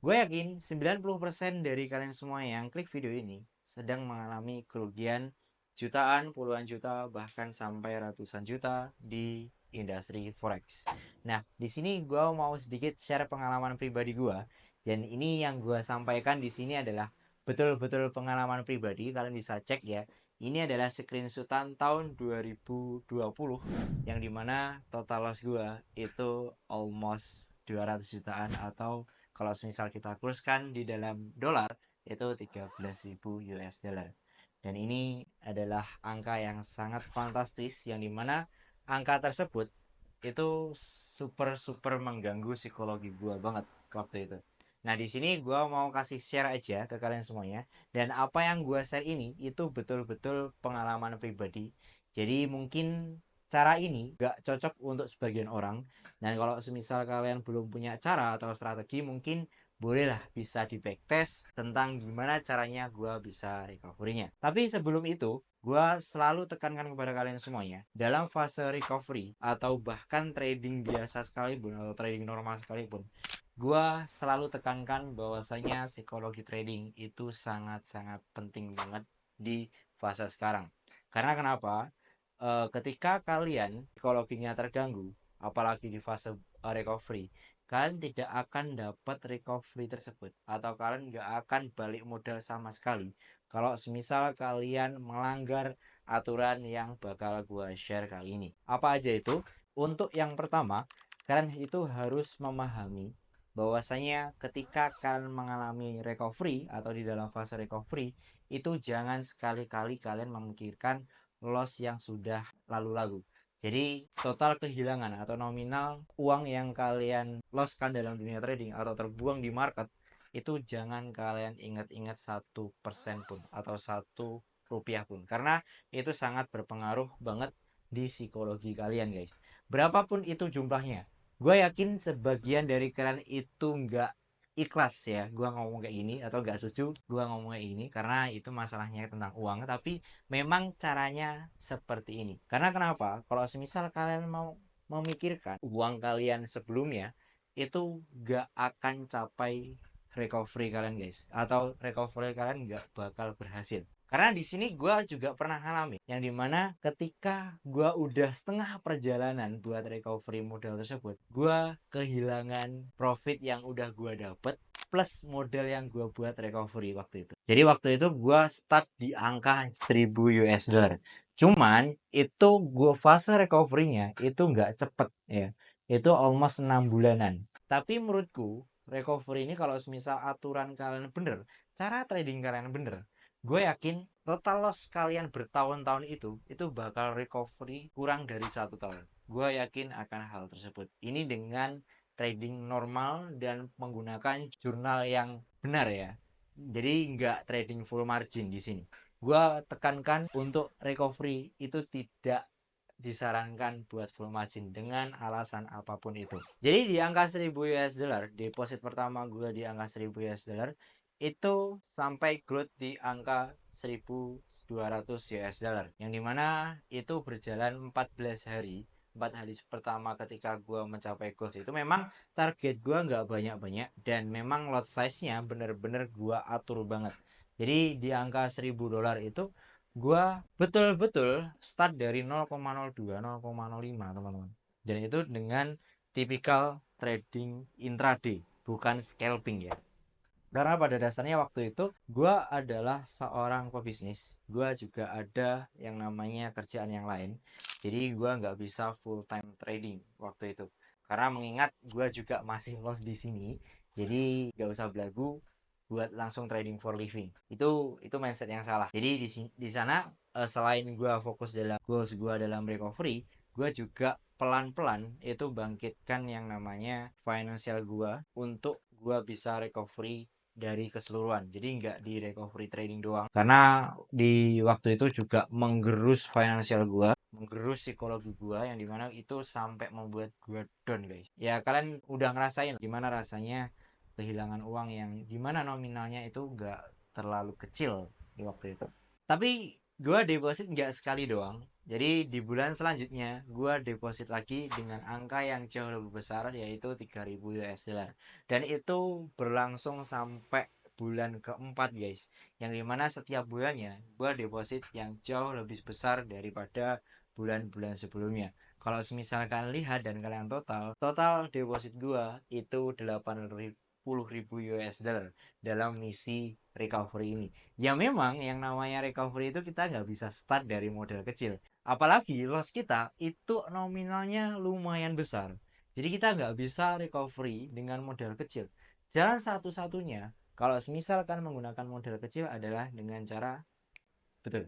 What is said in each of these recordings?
Gue yakin 90% dari kalian semua yang klik video ini sedang mengalami kerugian jutaan, puluhan juta, bahkan sampai ratusan juta di industri forex. Nah, di sini gue mau sedikit share pengalaman pribadi gue, dan ini yang gue sampaikan di sini adalah betul-betul pengalaman pribadi. Kalian bisa cek ya. Ini adalah screenshotan tahun 2020 yang dimana total loss gue itu almost 200 jutaan, atau kalau misal kita kurskan di dalam dolar itu 13.000 US dollar. Dan ini adalah angka yang sangat fantastis, yang dimana angka tersebut itu super super mengganggu psikologi gue banget waktu itu. Nah, di sini gue mau kasih share aja ke kalian semuanya, dan apa yang gue share ini itu betul-betul pengalaman pribadi. Jadi mungkin cara ini gak cocok untuk sebagian orang, dan kalau semisal kalian belum punya cara atau strategi, mungkin bolehlah bisa di backtest tentang gimana caranya gue bisa recovery-nya. Tapi sebelum itu, gue selalu tekankan kepada kalian semuanya, dalam fase recovery atau bahkan trading biasa sekalipun atau trading normal sekalipun, gue selalu tekankan bahwasanya psikologi trading itu sangat-sangat penting banget di fase sekarang. Karena kenapa? Ketika kalian psikologinya terganggu, apalagi di fase recovery, kalian tidak akan dapat recovery tersebut, atau kalian nggak akan balik modal sama sekali kalau semisal kalian melanggar aturan yang bakal gue share kali ini. Apa aja itu? Untuk yang pertama, kalian itu harus memahami bahwasanya ketika kalian mengalami recovery atau di dalam fase recovery, itu jangan sekali-kali kalian memikirkan loss yang sudah lalu-lalu. Jadi total kehilangan atau nominal uang yang kalian losskan dalam dunia trading atau terbuang di market, itu jangan kalian ingat-ingat 1% pun atau 1 rupiah pun, karena itu sangat berpengaruh banget di psikologi kalian, guys. Berapapun itu jumlahnya, gue yakin sebagian dari kalian itu nggak ikhlas ya gue ngomong kayak gini, atau nggak setuju gue ngomong kayak gini, karena itu masalahnya tentang uang. Tapi memang caranya seperti ini. Karena kenapa? Kalau semisal kalian mau memikirkan uang kalian sebelumnya, itu gak akan capai recovery kalian, guys, atau recovery kalian gak bakal berhasil. Karena di sini gue juga pernah ngalamin yang dimana ketika gue udah setengah perjalanan buat recovery modal tersebut, gue kehilangan profit yang udah gue dapet plus modal yang gue buat recovery waktu itu. Jadi waktu itu gue start di angka 1000 US dollar. Cuman itu gue fase recovery-nya itu nggak cepet ya. Itu almost 6 bulanan. Tapi menurutku recovery ini kalau misal aturan kalian bener, cara trading kalian bener, gue yakin total loss kalian bertahun-tahun itu bakal recovery kurang dari 1 tahun. Gue yakin akan hal tersebut. Ini dengan trading normal dan menggunakan jurnal yang benar ya. Jadi nggak trading full margin di sini. Gua tekankan untuk recovery itu tidak disarankan buat full margin dengan alasan apapun itu. Jadi di angka 1000 US dollar, deposit pertama gue di angka 1000 US dollar itu sampai growth di angka 1200 US dollar, yang dimana itu berjalan 14 hari. 4 hari pertama ketika gue mencapai goals itu memang target gue nggak banyak-banyak, dan memang lot size nya bener-bener gue atur banget. Jadi di angka 1000 dolar itu gue betul-betul start dari 0,02 0,05 teman-teman, dan itu dengan tipikal trading intraday, bukan scalping ya. Karena pada dasarnya waktu itu gue adalah seorang pebisnis, gue juga ada yang namanya kerjaan yang lain, jadi gue nggak bisa full time trading waktu itu. Karena mengingat gue juga masih loss di sini, jadi nggak usah belagu buat langsung trading for living. Itu mindset yang salah. Jadi di sana, selain gue fokus dalam goals gue dalam recovery, gue juga pelan-pelan itu bangkitkan yang namanya financial gue untuk gue bisa recovery dari keseluruhan. Jadi nggak di recovery trading doang, karena di waktu itu juga menggerus financial gua, menggerus psikologi gua, yang dimana itu sampai membuat gua down, guys. Ya kalian udah ngerasain gimana rasanya kehilangan uang yang dimana nominalnya itu nggak terlalu kecil di waktu itu. Tapi Gua deposit nggak sekali doang. Jadi di bulan selanjutnya gua deposit lagi dengan angka yang jauh lebih besar, yaitu 3.000 US dollar. Dan itu berlangsung sampai bulan keempat guys. Yang dimana setiap bulannya gua deposit yang jauh lebih besar daripada bulan-bulan sebelumnya. Kalau misalkan lihat dan kalian total deposit gua itu 80.000 US dollar dalam misi recovery ini. Ya memang yang namanya recovery itu kita nggak bisa start dari modal kecil. Apalagi loss kita itu nominalnya lumayan besar. Jadi kita nggak bisa recovery dengan modal kecil. Jalan satu-satunya kalau misalkan menggunakan modal kecil adalah dengan cara betul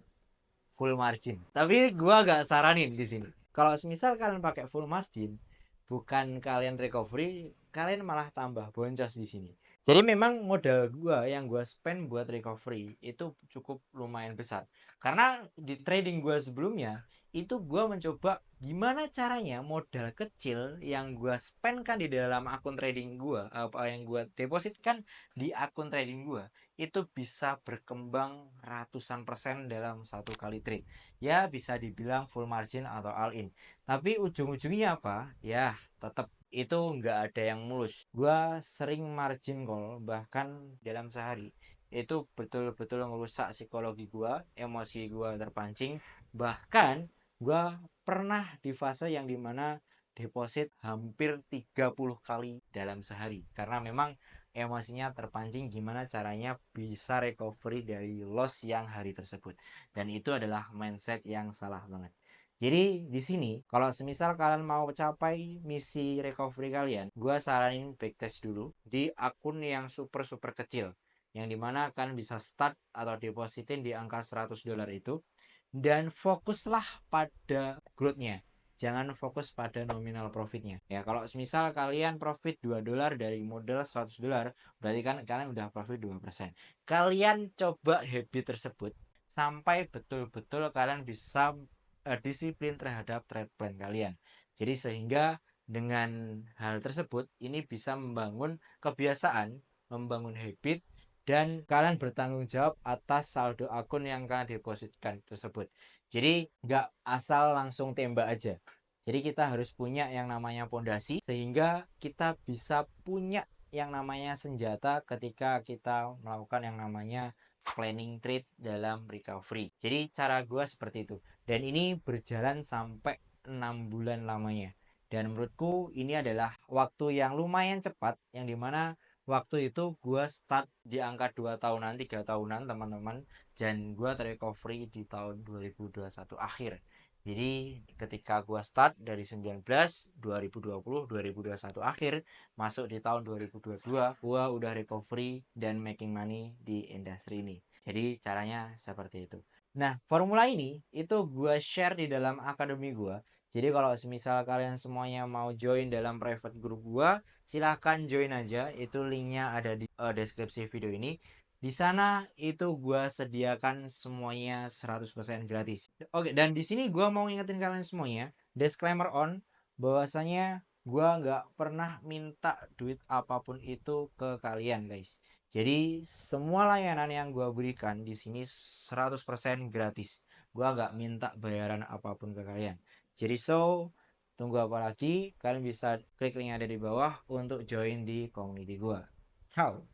full margin. Tapi gua gak saranin di sini. Kalau misal kalian pakai full margin, bukan kalian recovery, kalian malah tambah boncos di sini. Jadi memang modal gua yang gua spend buat recovery itu cukup lumayan besar. Karena di trading gua sebelumnya itu gua mencoba gimana caranya modal kecil yang gua spend kan di dalam akun trading gua, apa yang gua depositkan di akun trading gua itu bisa berkembang ratusan persen dalam satu kali trade. Ya bisa dibilang full margin atau all in. Tapi ujung-ujungnya apa? Ya tetap itu nggak ada yang mulus. Gua sering margin call bahkan dalam sehari. Itu betul-betul merusak psikologi gua, emosi gua terpancing. Bahkan gua pernah di fase yang dimana deposit hampir 30 kali dalam sehari. Karena memang emosinya terpancing gimana caranya bisa recovery dari loss yang hari tersebut. Dan itu adalah mindset yang salah banget. Jadi di sini kalau semisal kalian mau capai misi recovery kalian, gua saranin backtest dulu di akun yang super super kecil, yang dimana kalian bisa start atau depositin di angka 100 dolar itu, dan fokuslah pada growth-nya. Jangan fokus pada nominal profitnya. Ya, kalau misal kalian profit 2 dolar dari modal 100 dolar, berarti kan kalian udah profit 2%. Kalian coba habit tersebut sampai betul-betul kalian bisa disiplin terhadap trade plan kalian. Jadi sehingga dengan hal tersebut ini bisa membangun kebiasaan, membangun habit, dan kalian bertanggung jawab atas saldo akun yang kalian depositkan tersebut. Jadi nggak asal langsung tembak aja. Jadi kita harus punya yang namanya pondasi sehingga kita bisa punya yang namanya senjata ketika kita melakukan yang namanya planning trade dalam recovery. Jadi cara gue seperti itu. Dan ini berjalan sampai 6 bulan lamanya. Dan menurutku ini adalah waktu yang lumayan cepat yang dimana waktu itu gue start di angka 2 tahunan 3 tahunan teman-teman, dan gue terrecovery di tahun 2021 akhir. Jadi ketika gue start dari 19 2020 2021 akhir masuk di tahun 2022 gue udah recovery dan making money di industri ini. Jadi caranya seperti itu. Nah, formula ini itu gue share di dalam akademi gue. Jadi kalau misal kalian semuanya mau join dalam private group gua, silahkan join aja. Itu linknya ada di deskripsi video ini. Di sana itu gua sediakan semuanya 100% gratis. Oke, dan di sini gua mau ngingetin kalian semuanya, disclaimer on bahwasanya gua nggak pernah minta duit apapun itu ke kalian, guys. Jadi semua layanan yang gua berikan di sini 100% gratis. Gua nggak minta bayaran apapun ke kalian. Jadi tunggu apa lagi? Kalian bisa klik link yang ada di bawah untuk join di community gua. Ciao.